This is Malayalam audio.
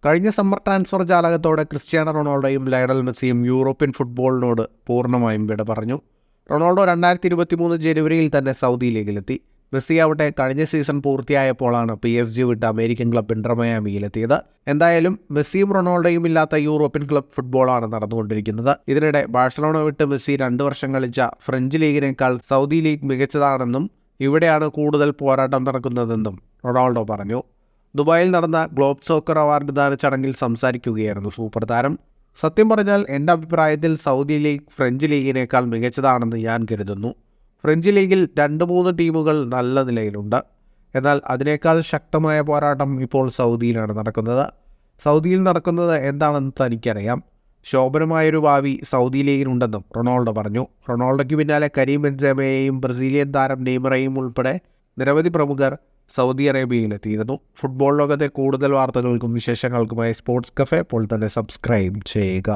കഴിഞ്ഞ സമ്മർ ട്രാൻസ്ഫർ ജാലകത്തോടെ ക്രിസ്ത്യാനോ റൊണാൾഡോയും ലയണൽ മെസ്സിയും യൂറോപ്യൻ ഫുട്ബോളിനോട് പൂർണ്ണമായും വിട പറഞ്ഞു. റൊണാൾഡോ 2023 ജനുവരിയിൽ തന്നെ സൗദി ലീഗിലെത്തി. മെസ്സിയാവട്ടെ കഴിഞ്ഞ സീസൺ പൂർത്തിയായപ്പോഴാണ് PSG വിട്ട് അമേരിക്കൻ ക്ലബ് ഇന്റർ മയാമിയിലെത്തിയത്. എന്തായാലും മെസ്സിയും റൊണാൾഡോയും ഇല്ലാത്ത യൂറോപ്യൻ ക്ലബ് ഫുട്ബോളാണ് നടന്നുകൊണ്ടിരിക്കുന്നത്. ഇതിനിടെ ബാഴ്സലോണ വിട്ട് മെസ്സി 2 വർഷം കളിച്ച ഫ്രഞ്ച് ലീഗിനേക്കാൾ സൗദി ലീഗ് മികച്ചതാണെന്നും ഇവിടെയാണ് കൂടുതൽ പോരാട്ടം നടക്കുന്നതെന്നും റൊണാൾഡോ പറഞ്ഞു. ദുബായിൽ നടന്ന ഗ്ലോബ് സോക്കർ അവാർഡ് ദാന ചടങ്ങിൽ സംസാരിക്കുകയായിരുന്നു സൂപ്പർ താരം. സത്യം പറഞ്ഞാൽ എൻ്റെ അഭിപ്രായത്തിൽ സൗദി ലീഗ് ഫ്രഞ്ച് ലീഗിനേക്കാൾ മികച്ചതാണെന്ന് ഞാൻ കരുതുന്നു. ഫ്രഞ്ച് ലീഗിൽ 2-3 ടീമുകൾ നല്ല നിലയിലുണ്ട്. എന്നാൽ അതിനേക്കാൾ ശക്തമായ പോരാട്ടം ഇപ്പോൾ സൗദിയിലാണ് നടക്കുന്നത്. സൗദിയിൽ നടക്കുന്നത് എന്താണെന്ന് തനിക്കറിയാം. ശോഭനമായൊരു ഭാവി സൗദി ലീഗിനുണ്ടെന്നും റൊണാൾഡോ പറഞ്ഞു. റൊണാൾഡോയ്ക്ക് പിന്നാലെ കരീം ബെൻസെമയെയും ബ്രസീലിയൻ താരം നെയ്മറയും ഉൾപ്പെടെ നിരവധി പ്രമുഖർ സൗദി അറേബ്യയിലെത്തിയിരുന്നു. ഫുട്ബോൾ ലോകത്തെ കൂടുതൽ വാർത്തകൾക്കും വിശേഷങ്ങൾക്കുമായി സ്പോർട്സ് കഫേ ഇപ്പോൾ തന്നെ സബ്സ്ക്രൈബ് ചെയ്യുക.